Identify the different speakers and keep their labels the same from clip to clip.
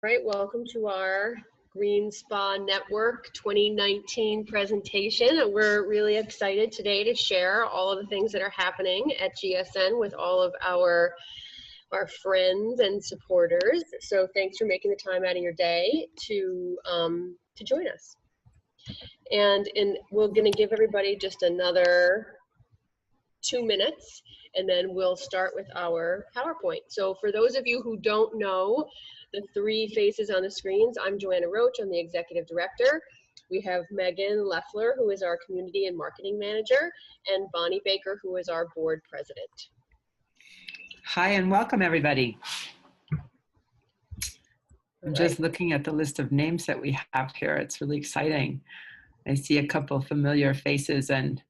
Speaker 1: right, welcome to our Green Spa Network 2019 presentation. We're really excited today to share all of the things that are happening at GSN with all of our friends and supporters. So thanks for making the time out of your day to join us. And we're going to give everybody just another 2 minutes, and then we'll start with our PowerPoint. So for those of you who don't know the three faces on the screens, I'm Joanna Roche, I'm the Executive Director. We have Megan Leffler, who is our Community and Marketing Manager, and Bonnie Baker, who is our Board President.
Speaker 2: Hi, and welcome everybody. I'm just looking at the list of names that we have here. It's really exciting. I see a couple of familiar faces and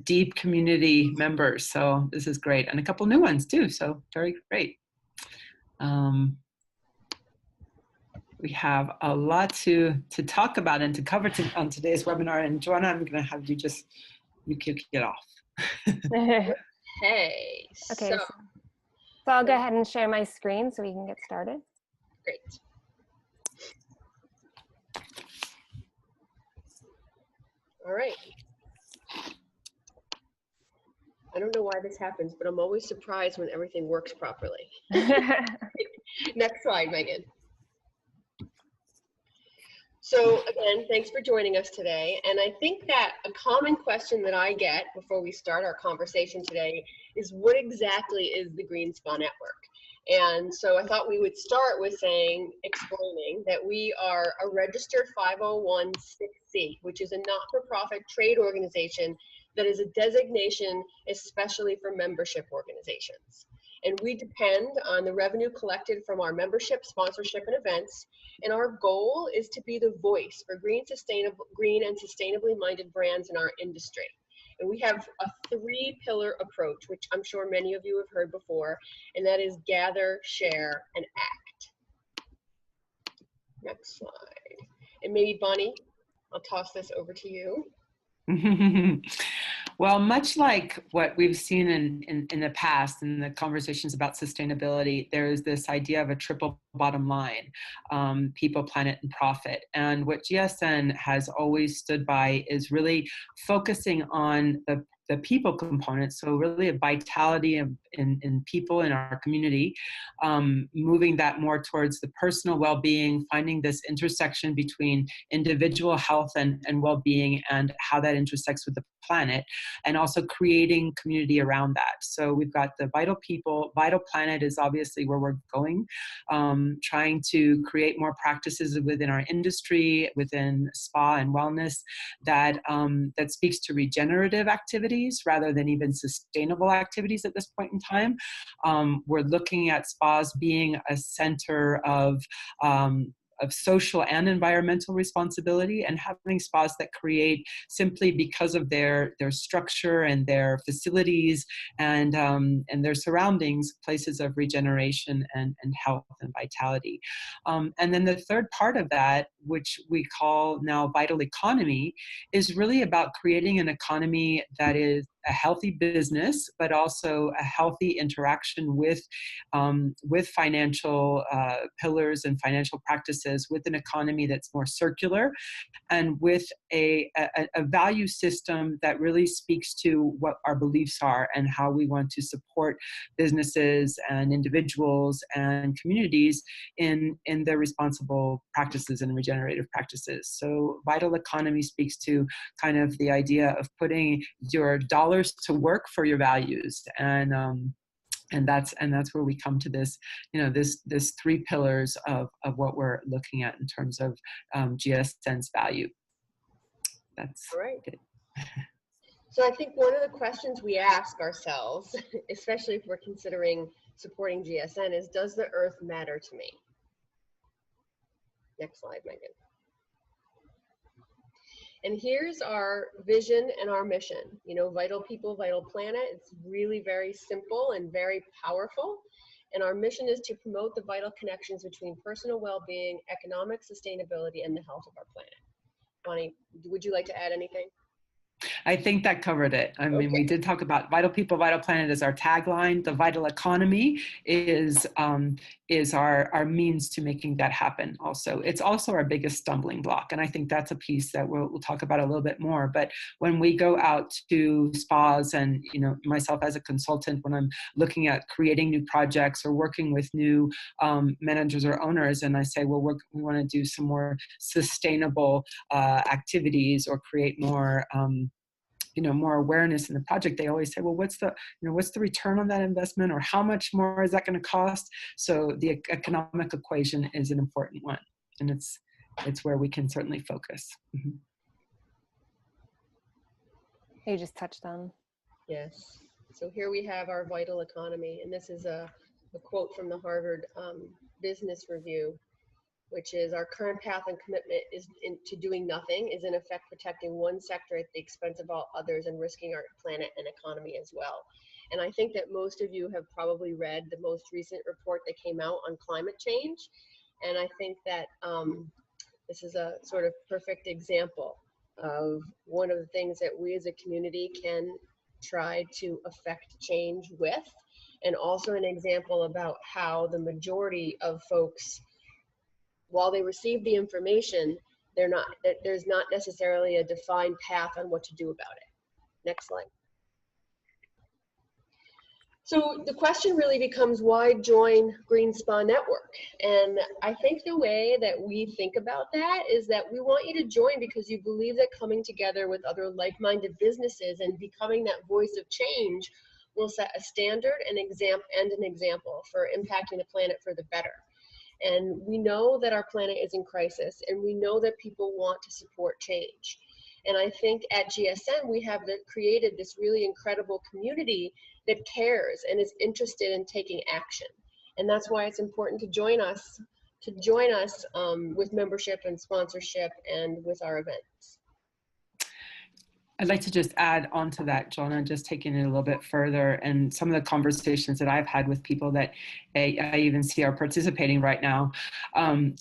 Speaker 2: deep community members. So this is great. And a couple new ones too. So very great. We have a lot to talk about and to cover on today's webinar. And Joanna, I'm going to have you kick it off.
Speaker 1: Hey.
Speaker 3: Okay, so I'll go ahead and share my screen so we can get started.
Speaker 1: Great. All right. I don't know why this happens, but I'm always surprised when everything works properly. Next slide, Megan. So again, thanks for joining us today. And I think that a common question that I get before we start our conversation today is, what exactly is the Green Spa Network? And so I thought we would start with explaining that we are a registered 501(c), which is a not-for-profit trade organization that is a designation especially for membership organizations. And we depend on the revenue collected from our membership, sponsorship, and events. And our goal is to be the voice for green and sustainably minded brands in our industry. And we have a 3-pillar approach, which I'm sure many of you have heard before, and that is gather, share, and act. Next slide. And maybe Bonnie, I'll toss this over to you.
Speaker 2: Well, much like what we've seen in the past in the conversations about sustainability, there's this idea of a triple bottom line, people, planet, and profit. And what GSN has always stood by is really focusing on the people component, so really a vitality in people in our community, moving that more towards the personal well-being, finding this intersection between individual health and well-being and how that intersects with the planet, and also creating community around that. So we've got the vital people. Vital planet is obviously where we're going, trying to create more practices within our industry, within spa and wellness, that speaks to regenerative activities rather than even sustainable activities at this point in time. We're looking at spas being a center of social and environmental responsibility, and having spas that create, simply because of their structure and their facilities and their surroundings, places of regeneration and health and vitality. And then the third part of that, which we call now vital economy, is really about creating an economy that is a healthy business, but also a healthy interaction with financial pillars and financial practices, with an economy that's more circular, and with a value system that really speaks to what our beliefs are and how we want to support businesses and individuals and communities in their responsible practices and regenerative practices. So vital economy speaks to kind of the idea of putting your dollars to work for your values, and that's where we come to this, this 3 pillars of what we're looking at in terms of GSN's value. That's
Speaker 1: all right.
Speaker 2: Good.
Speaker 1: So I think one of the questions we ask ourselves, especially if we're considering supporting GSN, is, does the earth matter to me? Next slide, Megan. And here's our vision and our mission. Vital people, vital planet. It's really very simple and very powerful. And our mission is to promote the vital connections between personal well-being, economic sustainability, and the health of our planet. Bonnie, would you like to add anything?
Speaker 2: I think that covered it. I mean, we did talk about vital people, vital planet as our tagline. The vital economy is is our means to making that happen also. It's also our biggest stumbling block. And I think that's a piece that we'll talk about a little bit more. But when we go out to spas and, myself as a consultant, when I'm looking at creating new projects or working with new managers or owners, and I say, well, we want to do some more sustainable activities or create more more awareness in the project, they always say, well, what's the return on that investment, or how much more is that going to cost? So the economic equation is an important one, and it's where we can certainly focus. Mm-hmm.
Speaker 3: You just touched on.
Speaker 1: Yes. So here we have our vital economy, and this is a quote from the Harvard Business Review, which is, our current path and commitment to doing nothing is in effect protecting one sector at the expense of all others and risking our planet and economy as well. And I think that most of you have probably read the most recent report that came out on climate change. And I think that this is a sort of perfect example of one of the things that we as a community can try to affect change with, and also an example about how the majority of folks, while they receive the information, there's not necessarily a defined path on what to do about it. Next slide. So the question really becomes, why join Green Spa Network? And I think the way that we think about that is that we want you to join because you believe that coming together with other like-minded businesses and becoming that voice of change will set a standard and an example for impacting the planet for the better. And we know that our planet is in crisis, and we know that people want to support change. And I think at GSN, we have created this really incredible community that cares and is interested in taking action. And that's why it's important to join us with membership and sponsorship and with our events.
Speaker 2: I'd like to just add on to that, Joanna, just taking it a little bit further, and some of the conversations that I've had with people that I even see are participating right now,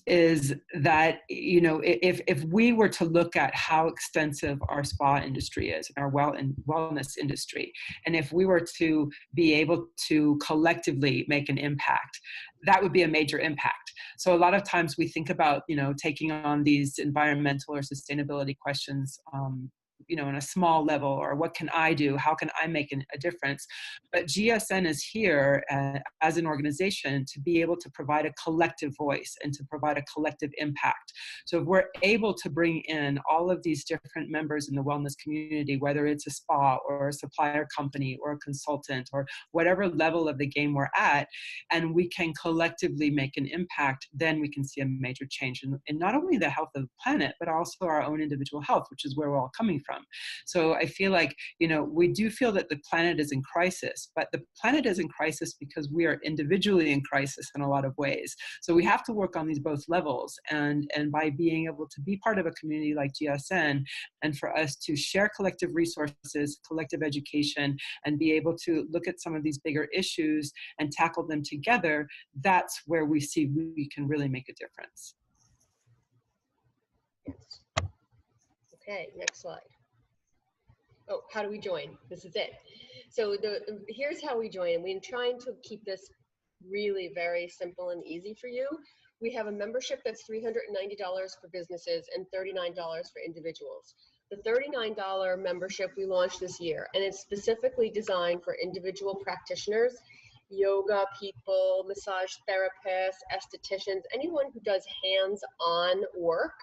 Speaker 2: is that, if we were to look at how extensive our spa industry is, our wellness industry, and if we were to be able to collectively make an impact, that would be a major impact. So a lot of times we think about, taking on these environmental or sustainability questions, in a small level, or what can I do? How can I make a difference? But GSN is here as an organization to be able to provide a collective voice and to provide a collective impact. So if we're able to bring in all of these different members in the wellness community, whether it's a spa or a supplier company or a consultant or whatever level of the game we're at, and we can collectively make an impact, then we can see a major change in not only the health of the planet, but also our own individual health, which is where we're all coming from. So I feel like, we do feel that the planet is in crisis, but the planet is in crisis because we are individually in crisis in a lot of ways. So we have to work on these both levels, and by being able to be part of a community like GSN, and for us to share collective resources, collective education, and be able to look at some of these bigger issues and tackle them together, that's where we see we can really make a difference.
Speaker 1: Yes. Okay, next slide. Oh, how do we join? This is it. So here's how we join. We're trying to keep this really very simple and easy for you. We have a membership that's $390 for businesses and $39 for individuals. The $39 membership we launched this year, and it's specifically designed for individual practitioners, yoga people, massage therapists, estheticians, anyone who does hands-on work,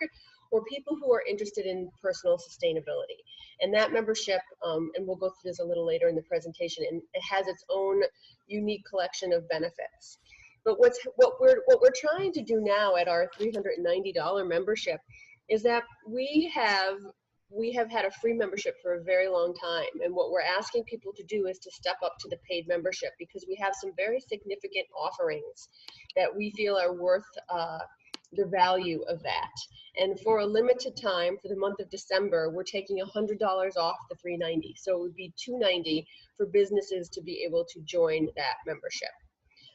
Speaker 1: or people who are interested in personal sustainability. And that membership, and we'll go through this a little later in the presentation, and it has its own unique collection of benefits. But what we're trying to do now at our $390 membership is that we have had a free membership for a very long time, and what we're asking people to do is to step up to the paid membership, because we have some very significant offerings that we feel are worth the value of that. And for a limited time, for the month of December, we're taking $100 off the $390. So it would be $290 for businesses to be able to join that membership.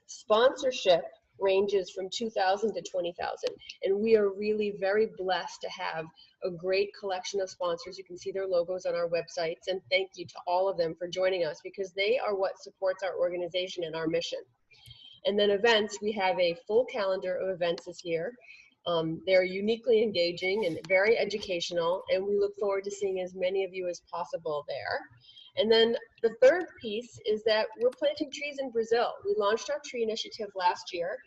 Speaker 1: Sponsorship ranges from $2,000 to $20,000, and we are really very blessed to have a great collection of sponsors. You can see their logos on our websites, and thank you to all of them for joining us, because they are what supports our organization and our mission. And then events, we have a full calendar of events this year. They're uniquely engaging and very educational, and we look forward to seeing as many of you as possible there. And then the third piece is that we're planting trees in Brazil. We launched our tree initiative last year,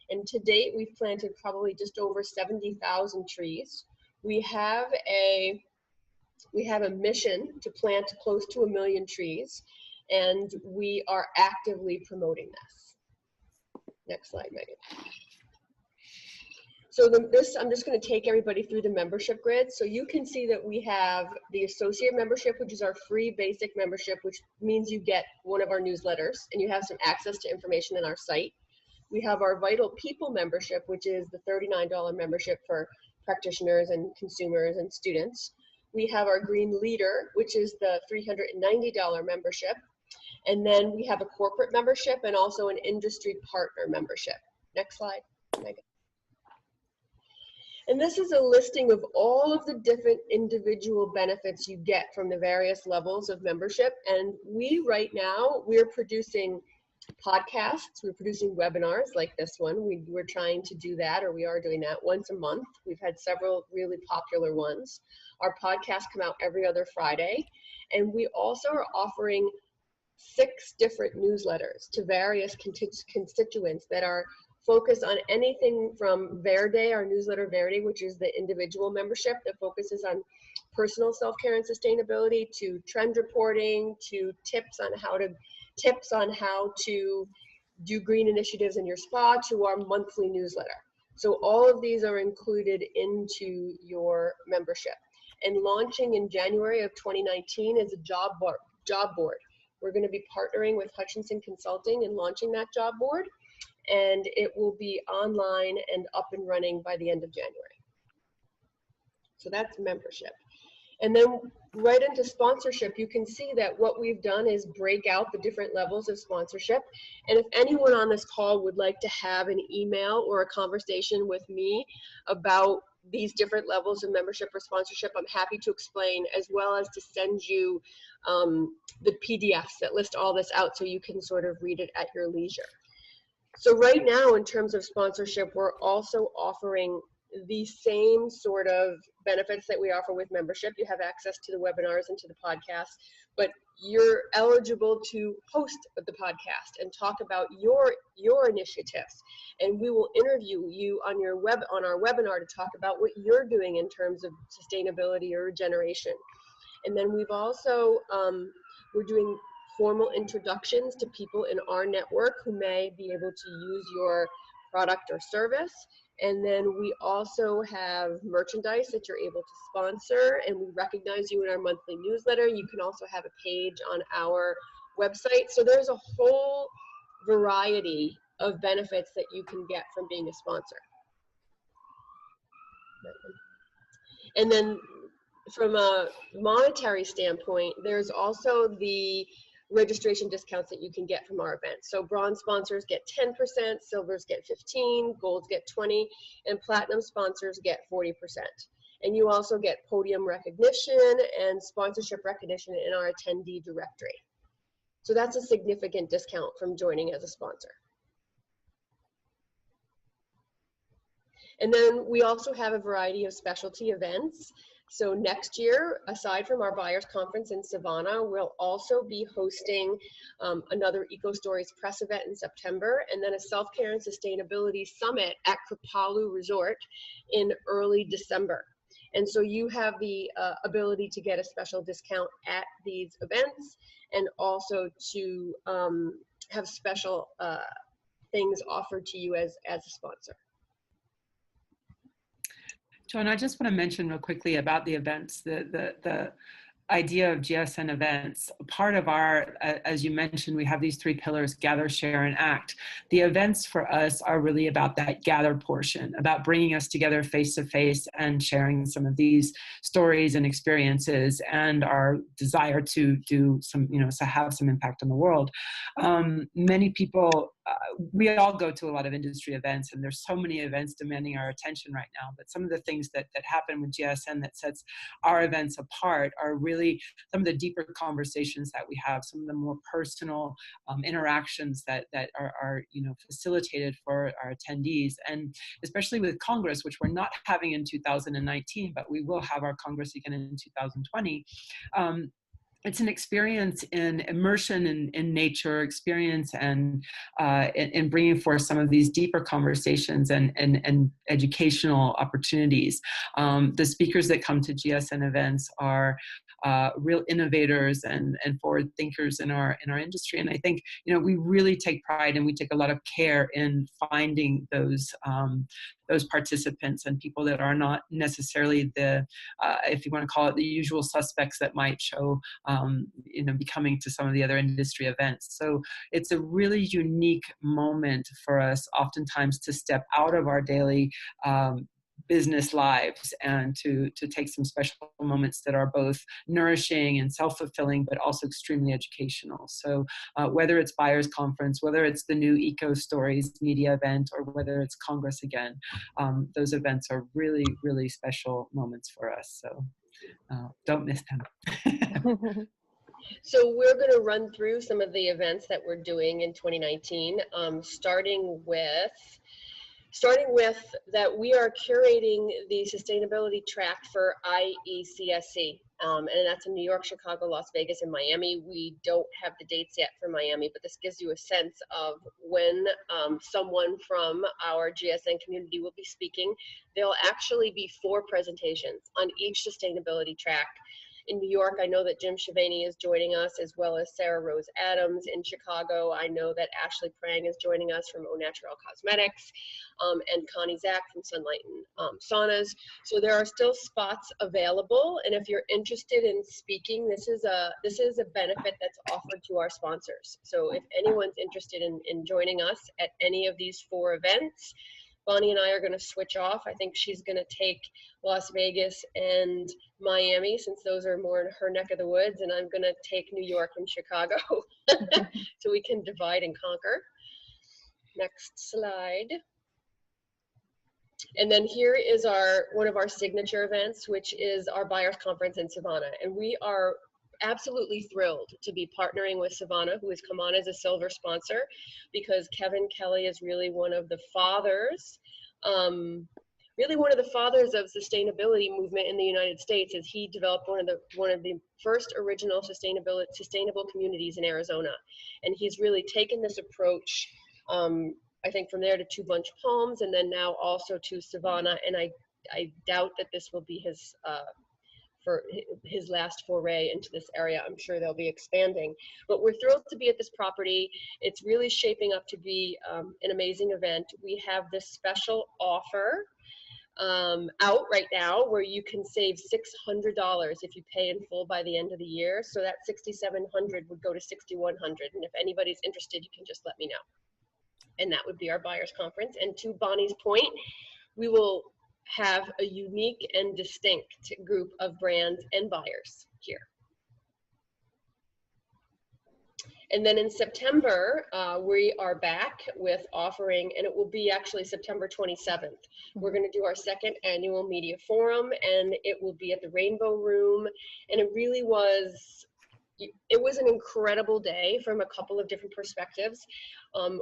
Speaker 1: and to date we've planted probably just over 70,000 trees. We have a mission to plant close to 1 million trees, and we are actively promoting this. Next slide, Megan. So I'm just going to take everybody through the membership grid. So you can see that we have the associate membership, which is our free basic membership, which means you get one of our newsletters and you have some access to information in our site. We have our Vital People membership, which is the $39 membership for practitioners and consumers and students. We have our Green Leader, which is the $390 membership. And then we have a corporate membership and also an industry partner membership. Next slide, Megan. And this is a listing of all of the different individual benefits you get from the various levels of membership. And right now, we're producing podcasts, we're producing webinars like this one. We're trying to do that, or we are doing that once a month. We've had several really popular ones. Our podcasts come out every other Friday. And we also are offering 6 different newsletters to various constituents that are focused on anything from Verde, our newsletter Verde, which is the individual membership that focuses on personal self-care and sustainability, to trend reporting, to tips on how to do green initiatives in your spa, to our monthly newsletter. So all of these are included into your membership. And launching in January of 2019 is a job board. We're going to be partnering with Hutchinson Consulting and launching that job board, and it will be online and up and running by the end of January. So that's membership. And then right into sponsorship, you can see that what we've done is break out the different levels of sponsorship. And if anyone on this call would like to have an email or a conversation with me about these different levels of membership or sponsorship, I'm happy to explain, as well as to send you the PDFs that list all this out so you can sort of read it at your leisure. So right now, in terms of sponsorship, we're also offering the same sort of benefits that we offer with membership. You have access to the webinars and to the podcast, but you're eligible to host the podcast and talk about your initiatives. And we will interview you on our webinar to talk about what you're doing in terms of sustainability or regeneration. And then we've also, we're doing formal introductions to people in our network who may be able to use your product or service. And then we also have merchandise that you're able to sponsor, and we recognize you in our monthly newsletter. You can also have a page on our website. So there's a whole variety of benefits that you can get from being a sponsor. And then from a monetary standpoint, there's also the registration discounts that you can get from our events. So bronze sponsors get 10%, silvers get 15%, golds get 20%, and platinum sponsors get 40%. And you also get podium recognition and sponsorship recognition in our attendee directory. So that's a significant discount from joining as a sponsor. And then we also have a variety of specialty events. So next year, aside from our buyers conference in Savannah, we'll also be hosting another Eco Stories press event in September, and then a self-care and sustainability summit at Kripalu Resort in early December. And so you have the ability to get a special discount at these events, and also to have special things offered to you as a sponsor.
Speaker 2: Joanna, I just want to mention real quickly about the events, the idea of GSN events. Part of our, as you mentioned, we have these 3 pillars: gather, share, and act. The events for us are really about that gather portion, about bringing us together face to face and sharing some of these stories and experiences and our desire to do some, to have some impact on the world. Many people we all go to a lot of industry events, and there's so many events demanding our attention right now. But some of the things that happen with GSN that sets our events apart are really some of the deeper conversations that we have, some of the more personal interactions that are facilitated for our attendees, and especially with Congress, which we're not having in 2019, but we will have our Congress again in 2020. It's an experience in immersion in nature, experience and in bringing forth some of these deeper conversations and educational opportunities. The speakers that come to GSN events are real innovators and forward thinkers in our industry. And I think, we really take pride and we take a lot of care in finding those participants and people that are not necessarily the, if you want to call it, the usual suspects that might show, be coming to some of the other industry events. So it's a really unique moment for us oftentimes to step out of our daily business lives and to take some special moments that are both nourishing and self-fulfilling, but also extremely educational. So whether it's Buyers Conference, whether it's the new Eco Stories media event, or whether it's Congress again, those events are really, really special moments for us. So don't miss them.
Speaker 1: So we're going to run through some of the events that we're doing in 2019, starting with that we are curating the sustainability track for IECSC, and that's in New York, Chicago, Las Vegas, and Miami. We don't have the dates yet for Miami, but this gives you a sense of when someone from our GSN community will be speaking. There'll actually be 4 presentations on each sustainability track. In New York, I know that Jim Schiavone is joining us, as well as Sarah Rose Adams. In Chicago, I know that Ashley Prang is joining us from Au Naturel Cosmetics, and Connie Zach from Sunlight and Saunas. So there are still spots available, and if you're interested in speaking, this is a benefit that's offered to our sponsors. So if anyone's interested in joining us at any of these 4 events, Bonnie and I are going to switch off. I think she's going to take Las Vegas and Miami, since those are more in her neck of the woods, and I'm going to take New York and Chicago so we can divide and conquer. Next slide. And then here is one of our signature events, which is our Buyers Conference in Savannah. And we are absolutely thrilled to be partnering with Savannah, who has come on as a silver sponsor, because Kevin Kelly is really one of the fathers, of sustainability movement in the United States, as he developed one of the first original sustainable communities in Arizona. And he's really taken this approach, I think, from there to Two Bunch Palms, and then now also to Savannah. And I doubt that this will be his for his last foray into this area. I'm sure they'll be expanding, but we're thrilled to be at this property. It's really shaping up to be an amazing event. We have this special offer out right now where you can save $600 if you pay in full by the end of the year. So that $6,700 would go to $6,100. And if anybody's interested, you can just let me know. And that would be our Buyers Conference. And to Bonnie's point, we will have a unique and distinct group of brands and buyers here. And then in September, we are back with offering, and it will be actually September 27th. We're going to do our 2nd annual media forum, and it will be at the Rainbow Room. And it was an incredible day from a couple of different perspectives.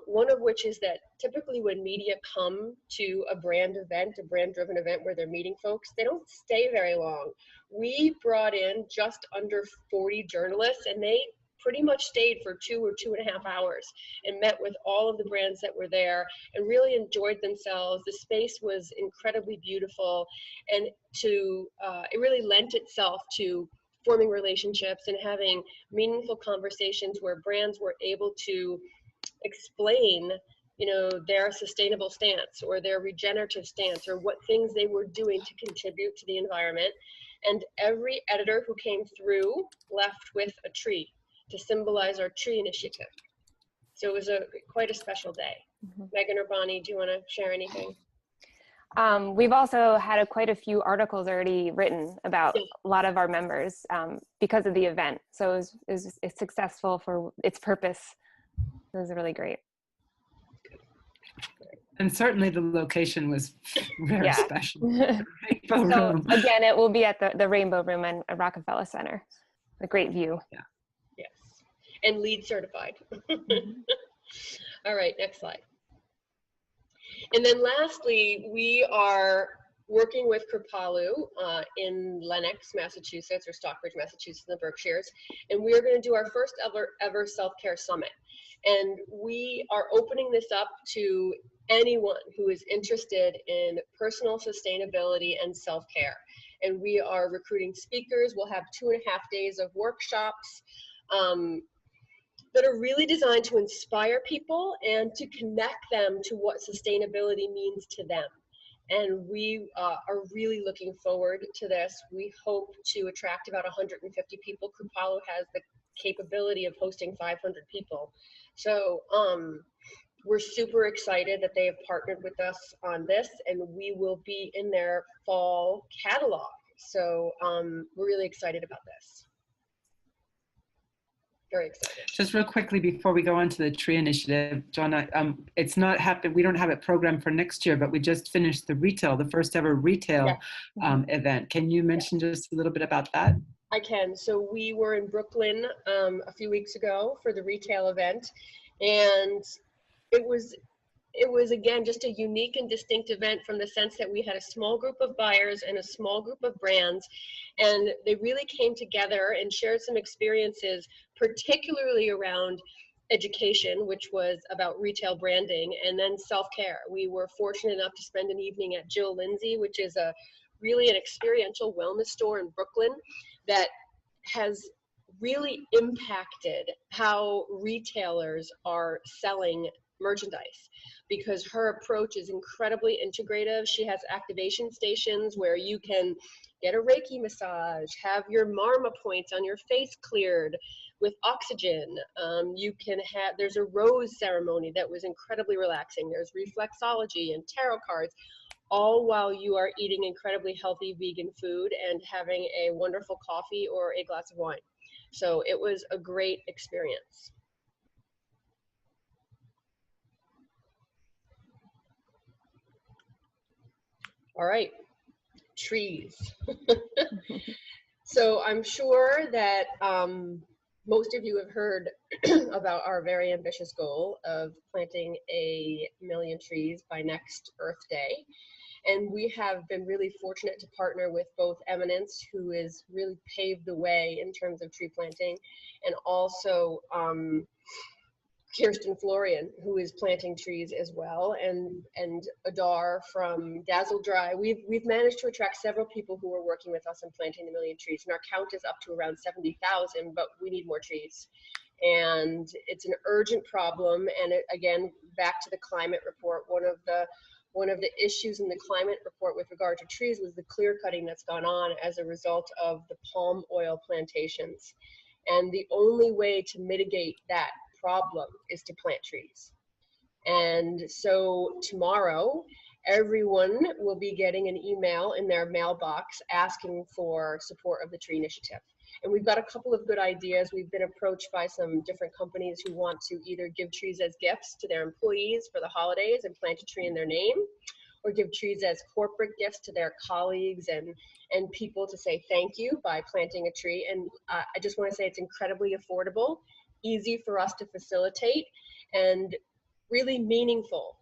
Speaker 1: One of which is that typically when media come to a brand-driven event where they're meeting folks, they don't stay very long. We brought in just under 40 journalists, and they pretty much stayed for 2 or 2.5 hours and met with all of the brands that were there and really enjoyed themselves. The space was incredibly beautiful, and it really lent itself to forming relationships and having meaningful conversations where brands were able to explain, their sustainable stance or their regenerative stance, or what things they were doing to contribute to the environment. And every editor who came through left with a tree to symbolize our tree initiative. So it was quite a special day. Megan or Bonnie, do you want to share anything?
Speaker 3: We've also had quite a few articles already written about a lot of our members because of the event. So it was successful for its purpose. It was really great.
Speaker 2: And certainly the location was very special. The Rainbow Room.
Speaker 3: Again, it will be at the Rainbow Room in Rockefeller Center. A great view.
Speaker 2: Yeah.
Speaker 1: Yes. And LEED certified. All right, next slide. And then lastly, we are working with Kripalu in Lenox, Massachusetts, or Stockbridge, Massachusetts, in the Berkshires. And we are going to do our first ever self-care summit. And we are opening this up to anyone who is interested in personal sustainability and self-care. And we are recruiting speakers. We'll have 2.5 days of workshops that are really designed to inspire people and to connect them to what sustainability means to them. And we are really looking forward to this. We hope to attract about 150 people. Kripalu has the capability of hosting 500 people. So we're super excited that they have partnered with us on this, and we will be in their fall catalog. So we're really excited about this. Very excited.
Speaker 2: Just real quickly before we go on to the tree initiative, Joanna, it's not happened. We don't have it programmed for next year, but we just finished the first ever retail event. Can you mention just a little bit about that?
Speaker 1: I can. So we were in Brooklyn a few weeks ago for the retail event, and it was again just a unique and distinct event from the sense that we had a small group of buyers and a small group of brands, and they really came together and shared some experiences, particularly around education, which was about retail branding, and then self-care. We were fortunate enough to spend an evening at Jill Lindsay, which is really an experiential wellness store in Brooklyn that has really impacted how retailers are selling merchandise, because her approach is incredibly integrative. She has activation stations where you can get a Reiki massage, have your Marma points on your face cleared with oxygen. You can have, there's a rose ceremony that was incredibly relaxing. There's reflexology and tarot cards, all while you are eating incredibly healthy vegan food and having a wonderful coffee or a glass of wine. So it was a great experience. All right, trees. So I'm sure that most of you have heard about our very ambitious goal of planting 1 million trees by next Earth Day. And we have been really fortunate to partner with both Eminence, who has really paved the way in terms of tree planting, and also Kirsten Florian, who is planting trees as well, and Adar from Dazzle Dry. We've managed to attract several people who are working with us on planting 1 million trees, and our count is up to around 70,000, but we need more trees. And it's an urgent problem, and again, back to the climate report, one of the issues in the climate report with regard to trees was the clear cutting that's gone on as a result of the palm oil plantations. And the only way to mitigate that problem is to plant trees. And so tomorrow, everyone will be getting an email in their mailbox asking for support of the tree initiative. And we've got a couple of good ideas. We've been approached by some different companies who want to either give trees as gifts to their employees for the holidays and plant a tree in their name, or give trees as corporate gifts to their colleagues and people to say thank you by planting a tree. And I just want to say it's incredibly affordable, easy for us to facilitate, and really meaningful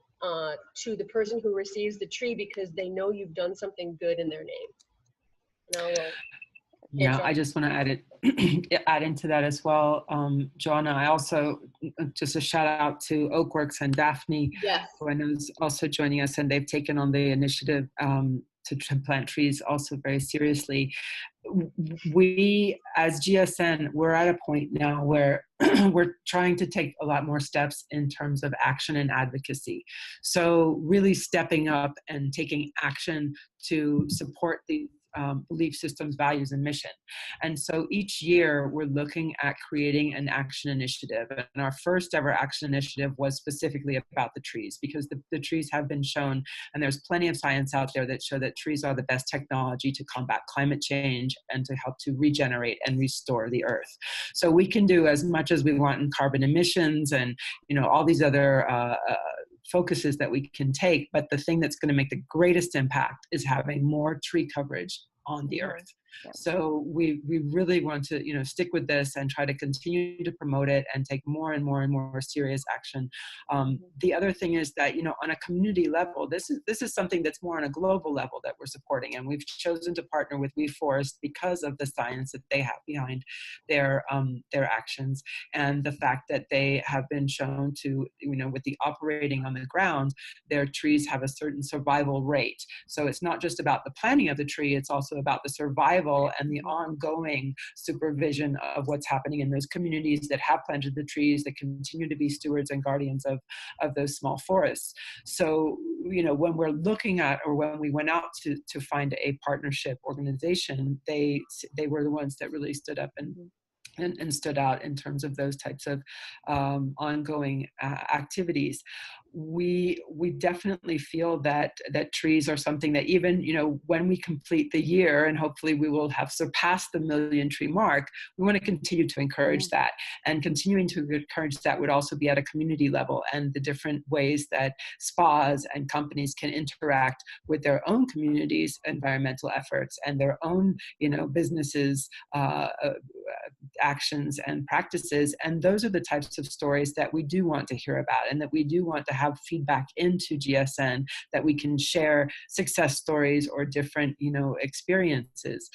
Speaker 1: to the person who receives the tree because they know you've done something good in their name. Now,
Speaker 2: yeah, I just want to add into that as well, Joanna. I also, just a shout out to Oakworks and Daphne,
Speaker 1: yes,
Speaker 2: who I know is also joining us, and they've taken on the initiative to plant trees also very seriously. We, as GSN, we're at a point now where we're trying to take a lot more steps in terms of action and advocacy. So really stepping up and taking action to support the belief systems, values, and mission. And so each year we're looking at creating an action initiative. And our first ever action initiative was specifically about the trees, because the trees have been shown, and there's plenty of science out there that show that trees are the best technology to combat climate change and to help to regenerate and restore the earth. So we can do as much as we want in carbon emissions and, you know, all these other focuses that we can take, but the thing that's going to make the greatest impact is having more tree coverage on the earth.
Speaker 3: Yeah.
Speaker 2: So we really want to, you know, stick with this and try to continue to promote it and take more and more and more serious action. The other thing is that, you know, on a community level, this is something that's more on a global level that we're supporting, and we've chosen to partner with WeForest because of the science that they have behind their actions, and the fact that they have been shown to, you know, with the operating on the ground, their trees have a certain survival rate. So it's not just about the planting of the tree, it's also about the survival and the ongoing supervision of what's happening in those communities that have planted the trees, that continue to be stewards and guardians of those small forests. So, you know, when we're looking at, or when we went out to find a partnership organization, they were the ones that really stood up and stood out in terms of those types of ongoing activities. We definitely feel that trees are something that, even, you know, when we complete the year, and hopefully we will have surpassed the 1 million tree mark, we want to continue to encourage that. And continuing to encourage that would also be at a community level, and the different ways that spas and companies can interact with their own communities' environmental efforts and their own, you know, businesses' actions and practices. And those are the types of stories that we do want to hear about, and that we do want to have feedback into GSN, that we can share success stories or different, you know, experiences.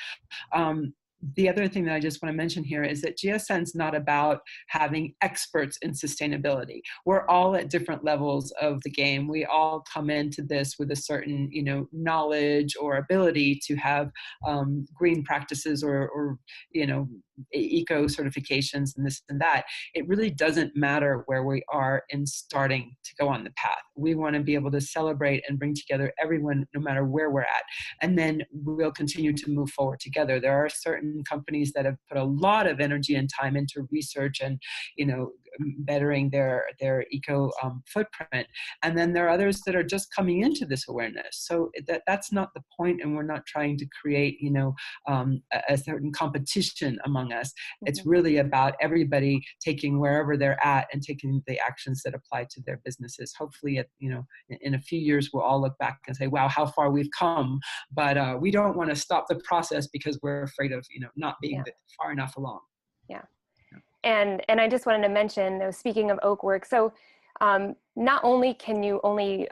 Speaker 2: The other thing that I just want to mention here is that GSN's not about having experts in sustainability. We're all at different levels of the game. We all come into this with a certain, you know, knowledge or ability to have green practices or, you know, eco certifications and this and that. It really doesn't matter where we are in starting to go on the path. We want to be able to celebrate and bring together everyone, no matter where we're at. And then we'll continue to move forward together. There are certain companies that have put a lot of energy and time into research and, you know, bettering their eco footprint. And then there are others that are just coming into this awareness. So that's not the point, and we're not trying to create, you know, a certain competition among us. It's really about everybody taking wherever they're at and taking the actions that apply to their businesses. Hopefully, you know, in a few years, we'll all look back and say, wow, how far we've come. But we don't want to stop the process because we're afraid of, you know, not being far enough along.
Speaker 3: Yeah. And I just wanted to mention, speaking of oak work, so not only can you only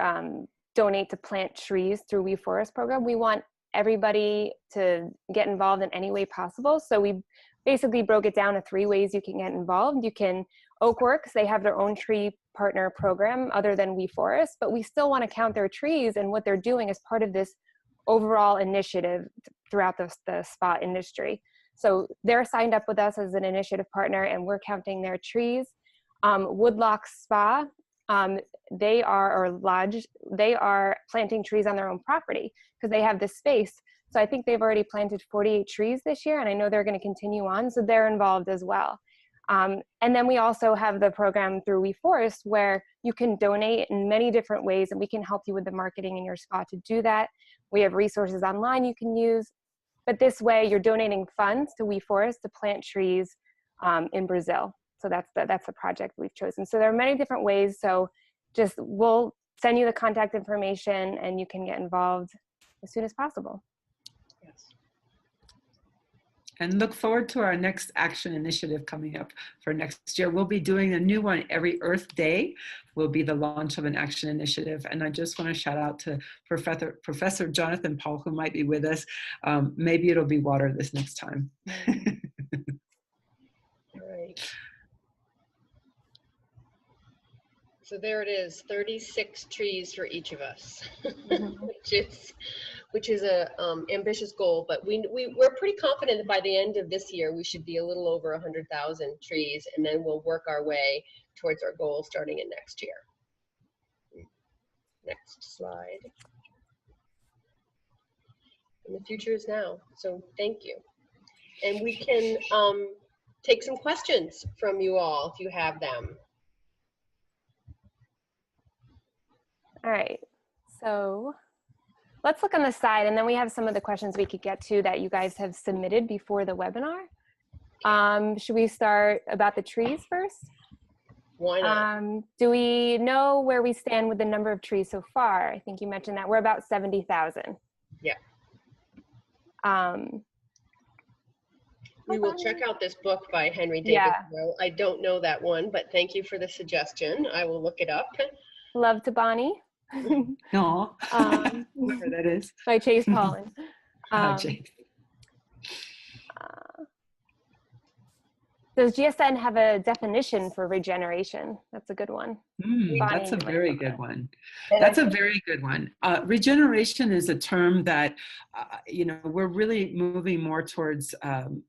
Speaker 3: donate to plant trees through WeForest program, we want everybody to get involved in any way possible. So we basically broke it down to 3 ways you can get involved. You can, Oakworks, they have their own tree partner program other than WeForest, but we still want to count their trees and what they're doing as part of this overall initiative throughout the spa industry. So they're signed up with us as an initiative partner, and we're counting their trees. Woodlock Spa, they are planting trees on their own property because they have this space. So I think they've already planted 48 trees this year, and I know they're going to continue on, so they're involved as well. And then we also have the program through WeForest where you can donate in many different ways, and we can help you with the marketing in your spa to do that. We have resources online you can use. But this way, you're donating funds to WeForest to plant trees in Brazil. So that's the project we've chosen. So there are many different ways. So just we'll send you the contact information, and you can get involved as soon as possible.
Speaker 2: Yes. And look forward to our next action initiative coming up for next year. We'll be doing a new one every Earth Day. Will be the launch of an action initiative. And I just want to shout out to Professor Jonathan Paul, who might be with us. Maybe it'll be water this next time.
Speaker 1: All right. So there it is, 36 trees for each of us, which is a ambitious goal, but we're pretty confident that by the end of this year, we should be a little over 100,000 trees, and then we'll work our way towards our goal starting in next year. Next slide. And the future is now, so thank you. And we can take some questions from you all if you have them.
Speaker 3: All right, so let's look on the side, and then we have some of the questions we could get to that you guys have submitted before the webinar. Should we start about the trees first?
Speaker 1: Why not?
Speaker 3: Do we know where we stand with the number of trees so far? I think you mentioned that we're about 70,000.
Speaker 1: Yeah.
Speaker 3: Um,
Speaker 1: We will check out this book by Henry David
Speaker 3: Yeah.
Speaker 1: Thoreau. I don't know that one, but thank you for the suggestion. I will look it up.
Speaker 3: Love to Bonnie.
Speaker 2: No, whoever that is.
Speaker 3: By Chase Paulin.
Speaker 2: Chase.
Speaker 3: Does GSN have a definition for regeneration? That's a good one.
Speaker 2: That's a very good one. That's a very good one. Regeneration is a term that, we're really moving more towards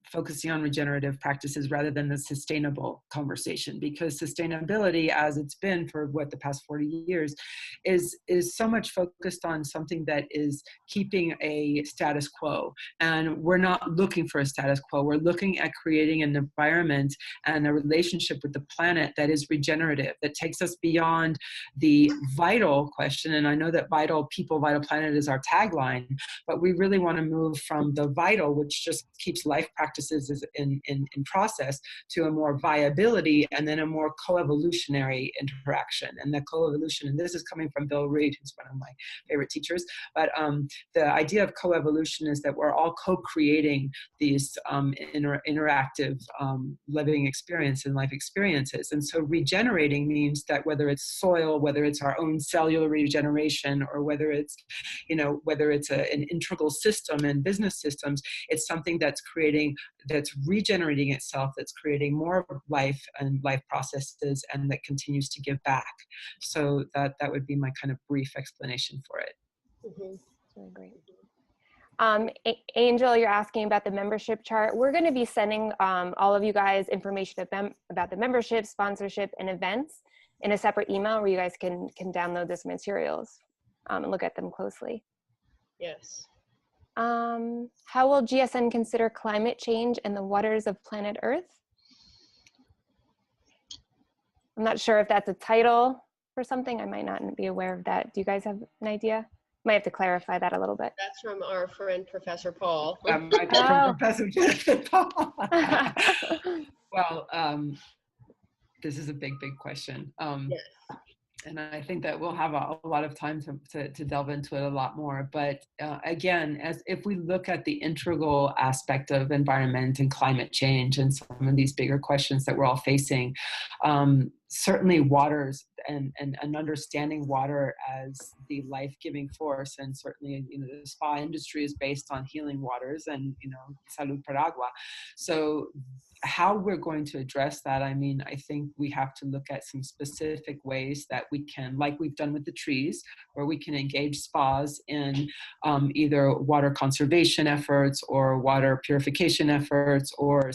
Speaker 2: focusing on regenerative practices rather than the sustainable conversation, because sustainability, as it's been for the past 40 years, is so much focused on something that is keeping a status quo. And we're not looking for a status quo. We're looking at creating an environment and a relationship with the planet that is regenerative, that takes us beyond the vital question. And I know that vital people, vital planet is our tagline, but we really want to move from the vital, which just keeps life practices in process, to a more viability and then a more co-evolutionary interaction. And the co-evolution, and this is coming from Bill Reed, who's one of my favorite teachers, but the idea of co-evolution is that we're all co-creating these interactive living experience and life experiences. And so regenerating means that whether it's soil, whether it's our own cellular regeneration, or whether it's, an integral system and business systems, it's something that's regenerating itself, that's creating more life and life processes, and that continues to give back. So that would be my kind of brief explanation for it.
Speaker 1: Mm-hmm.
Speaker 3: Really great. Angel, you're asking about the membership chart. We're going to be sending all of you guys information about the membership, sponsorship, and events in a separate email where you guys can download those materials and look at them closely.
Speaker 1: Yes.
Speaker 3: How will GSN consider climate change and the waters of planet Earth? I'm not sure if that's a title for something. I might not be aware of that. Do you guys have an idea? Might have to clarify that a little bit.
Speaker 1: That's from our friend, Professor Paul.
Speaker 2: From Professor Jennifer Paul. Well, this is a big question.
Speaker 1: Yes.
Speaker 2: And I think that we'll have a lot of time to delve into it a lot more. But again, if we look at the integral aspect of environment and climate change and some of these bigger questions that we're all facing, certainly waters and understanding water as the life-giving force, and certainly the spa industry is based on healing waters and salud per agua. So how we're going to address that, I think we have to look at some specific ways that we can, like we've done with the trees, where we can engage spas in either water conservation efforts or water purification efforts, or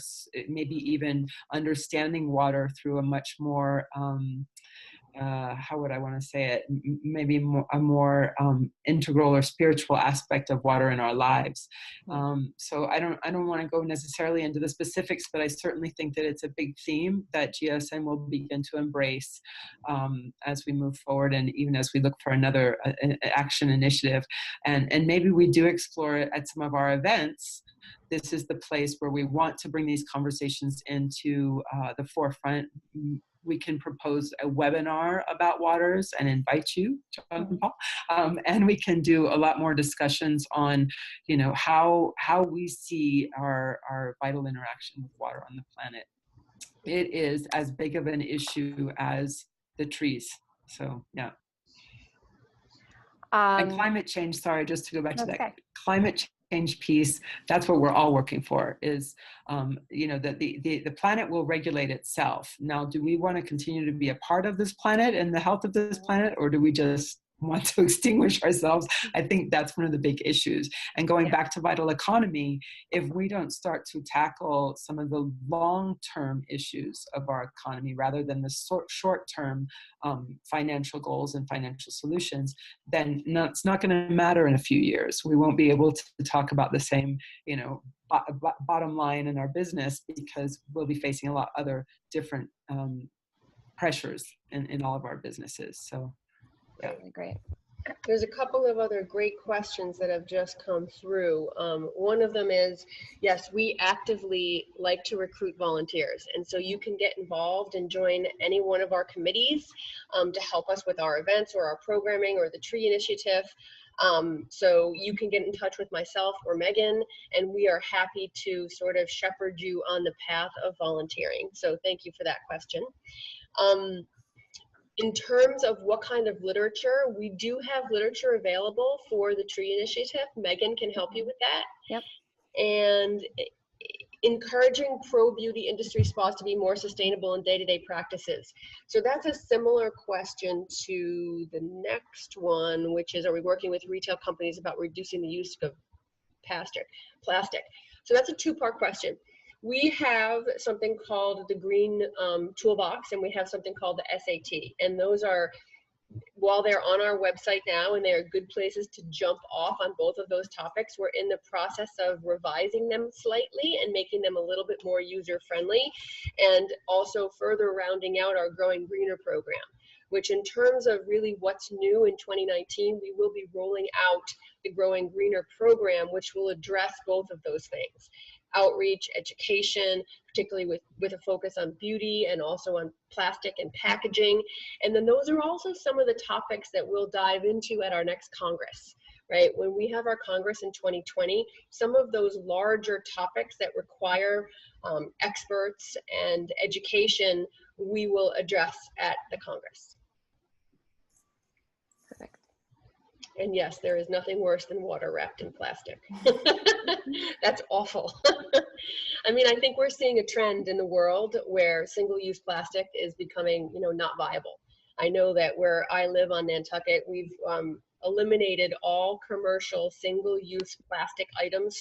Speaker 2: maybe even understanding water through a much more how would I want to say it? Maybe a more integral or spiritual aspect of water in our lives. So I don't want to go necessarily into the specifics, but I certainly think that it's a big theme that GSN will begin to embrace as we move forward, and even as we look for another action initiative. And maybe we do explore it at some of our events. This is the place where we want to bring these conversations into the forefront. We can propose a webinar about waters and invite you, Jonathan Paul, and we can do a lot more discussions on, how we see our vital interaction with water on the planet. It is as big of an issue as the trees. So yeah. And climate change. Sorry, just to go back to that. Climate change piece, that's what we're all working for, is that the planet will regulate itself. Now, do we want to continue to be a part of this planet and the health of this planet, or do we just want to extinguish ourselves? I think that's one of the big issues. And going back to vital economy, if we don't start to tackle some of the long-term issues of our economy rather than the short-term financial goals and financial solutions, then it's not going to matter in a few years. We won't be able to talk about the same, bottom line in our business, because we'll be facing a lot of other different pressures in all of our businesses. So. Yeah.
Speaker 3: Great.
Speaker 1: There's a couple of other great questions that have just come through. One of them is, yes, we actively like to recruit volunteers. And so you can get involved and join any one of our committees to help us with our events or our programming or the tree initiative. So you can get in touch with myself or Megan, and we are happy to sort of shepherd you on the path of volunteering. So thank you for that question. In terms of what kind of literature, we do have literature available for the tree initiative. Megan can help you with that.
Speaker 3: Yep.
Speaker 1: And encouraging pro-beauty industry spas to be more sustainable in day-to-day practices. So that's a similar question to the next one, which is, are we working with retail companies about reducing the use of plastic? So that's a two-part question. We have something called the Green Toolbox, and we have something called the SAT. And those are, while they're on our website now, and they are good places to jump off on both of those topics, we're in the process of revising them slightly and making them a little bit more user-friendly, and also further rounding out our Growing Greener program, which in terms of really what's new in 2019, we will be rolling out the Growing Greener program, which will address both of those things. Outreach, education, particularly with a focus on beauty and also on plastic and packaging. And then those are also some of the topics that we'll dive into at our next Congress, right? When we have our Congress in 2020, some of those larger topics that require experts and education, we will address at the Congress.
Speaker 3: Perfect.
Speaker 1: And yes, there is nothing worse than water wrapped in plastic. That's awful. I mean, I think we're seeing a trend in the world where single-use plastic is becoming, not viable. I know that where I live on Nantucket, we've eliminated all commercial single-use plastic items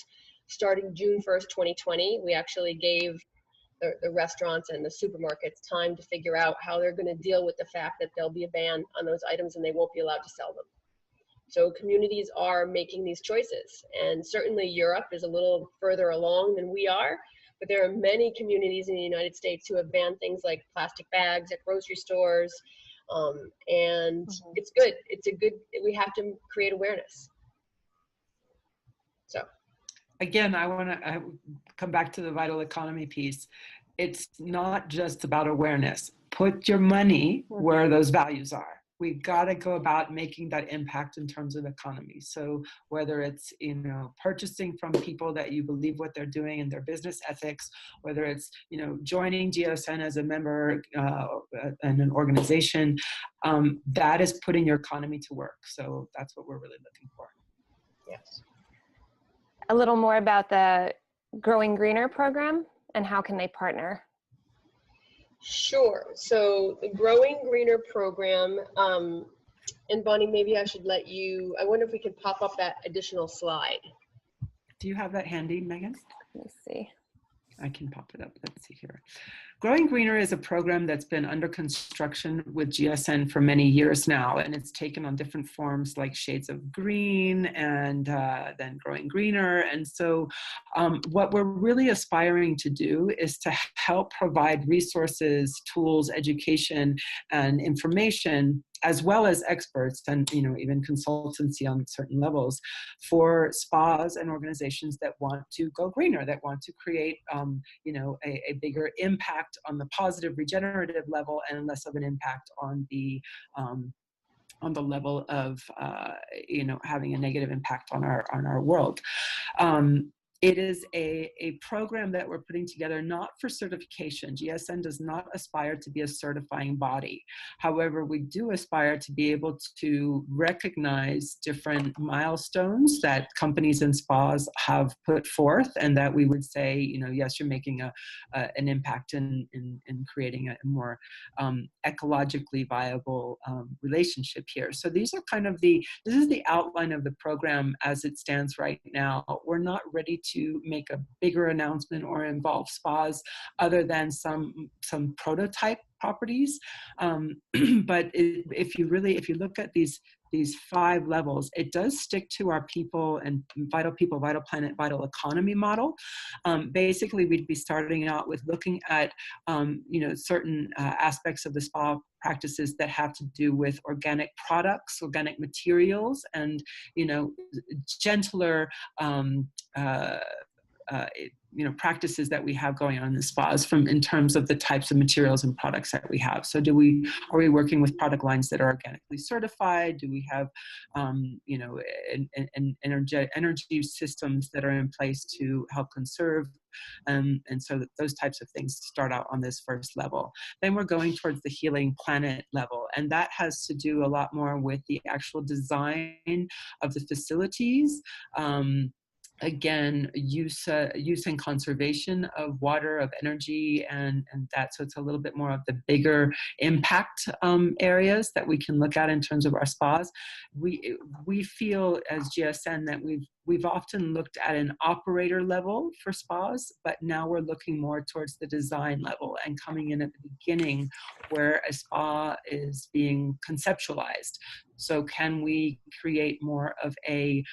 Speaker 1: starting June 1st, 2020. We actually gave the restaurants and the supermarkets time to figure out how they're going to deal with the fact that there'll be a ban on those items and they won't be allowed to sell them. So communities are making these choices, and certainly Europe is a little further along than we are, but there are many communities in the United States who have banned things like plastic bags at grocery stores, and it's good. We have to create awareness. So.
Speaker 2: Again, I want to come back to the vital economy piece. It's not just about awareness. Put your money where those values are. We've got to go about making that impact in terms of economy. So whether it's, purchasing from people that you believe what they're doing and their business ethics, whether it's, joining GSN as a member and an organization, that is putting your economy to work. So that's what we're really looking for.
Speaker 1: Yes.
Speaker 3: A little more about the Growing Greener program and how can they partner?
Speaker 1: Sure. So the Growing Greener program, and Bonnie, maybe I should let you, I wonder if we can pop up that additional slide.
Speaker 2: Do you have that handy, Megan?
Speaker 3: Let me see.
Speaker 2: I can pop it up. Let's see here. Growing Greener is a program that's been under construction with GSN for many years now, and it's taken on different forms like Shades of Green and then Growing Greener. And so what we're really aspiring to do is to help provide resources, tools, education, and information, as well as experts and even consultancy on certain levels for spas and organizations that want to go greener, that want to create a bigger impact on the positive regenerative level and less of an impact on the level of having a negative impact on our world. It is a program that we're putting together not for certification. GSN does not aspire to be a certifying body. However, we do aspire to be able to recognize different milestones that companies and spas have put forth, and that we would say, yes, you're making an impact in creating a more ecologically viable relationship here. So these are this is the outline of the program as it stands right now. We're not ready to make a bigger announcement or involve spas other than some prototype properties. But if you look at these 5 levels, it does stick to our people, vital planet, vital economy model. Basically, we'd be starting out with looking at certain aspects of the spa practices that have to do with organic products, organic materials, and, you know, gentler practices that we have going on in the spas in terms of the types of materials and products that we have. So are we working with product lines that are organically certified? Do we have, energy systems that are in place to help conserve? And so those types of things start out on this first level. Then we're going towards the healing planet level, and that has to do a lot more with the actual design of the facilities. Again, use and conservation of water, of energy, and that. So it's a little bit more of the bigger impact areas that we can look at in terms of our spas. We feel as GSN that we've often looked at an operator level for spas, but now we're looking more towards the design level and coming in at the beginning where a spa is being conceptualized. So can we create more of an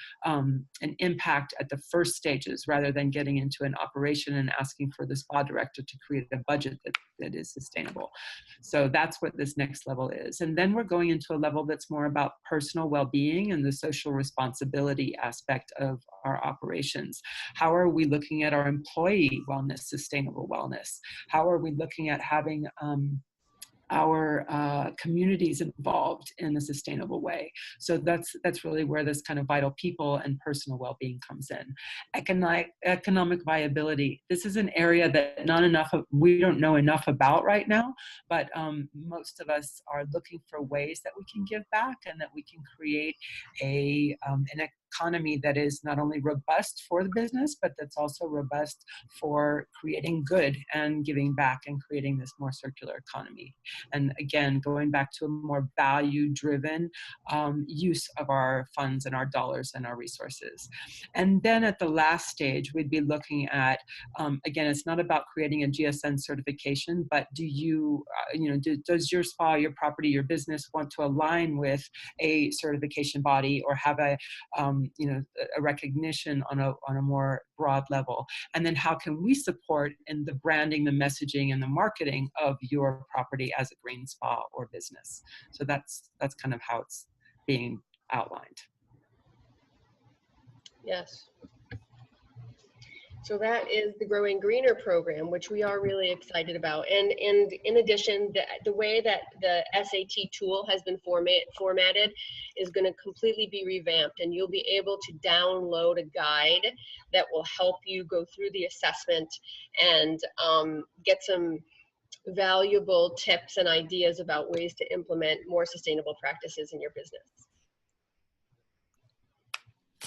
Speaker 2: impact at the first stages rather than getting into an operation and asking for the spa director to create a budget that is sustainable? So that's what this next level is. And then we're going into a level that's more about personal well-being and the social responsibility aspect of our operations. How are we looking at our employee wellness, sustainable wellness? How are we looking at having our communities involved in a sustainable way? So that's really where this kind of vital people and personal well-being comes in. Economic viability. This is an area that we don't know enough about right now, but most of us are looking for ways that we can give back and that we can create an economy that is not only robust for the business, but that's also robust for creating good and giving back and creating this more circular economy. And again, going back to a more value-driven use of our funds and our dollars and our resources. And then at the last stage, we'd be looking at, again, it's not about creating a GSN certification, but does your spa, your property, your business want to align with a certification body or have a recognition on a more broad level? And then how can we support in the branding, the messaging, and the marketing of your property as a green spa or business? So that's kind of how it's being outlined.
Speaker 1: Yes. So that is the Growing Greener program, which we are really excited about. And in addition, the way that the SAT tool has been formatted is going to completely be revamped, and you'll be able to download a guide that will help you go through the assessment and get some valuable tips and ideas about ways to implement more sustainable practices in your business.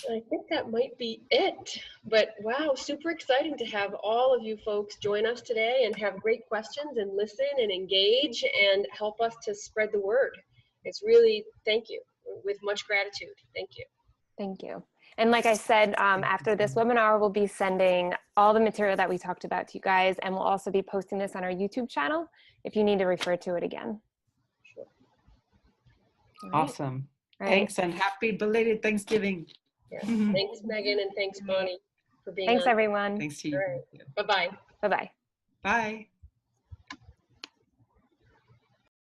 Speaker 1: I think that might be it, but wow, super exciting to have all of you folks join us today and have great questions and listen and engage and help us to spread the word. It's really, thank you, with much gratitude. Thank you.
Speaker 3: Thank you. And like I said, after this webinar, we'll be sending all the material that we talked about to you guys, and we'll also be posting this on our YouTube channel if you need to refer to it again.
Speaker 1: Sure.
Speaker 2: Awesome.
Speaker 3: Right.
Speaker 2: Thanks, and happy belated Thanksgiving.
Speaker 1: Yeah. Thanks, Megan, and thanks, Bonnie, for being
Speaker 3: Thanks,
Speaker 1: on.
Speaker 3: everyone.
Speaker 2: Thanks to you.
Speaker 1: All right. Bye-bye.
Speaker 3: Bye-bye.
Speaker 2: Bye.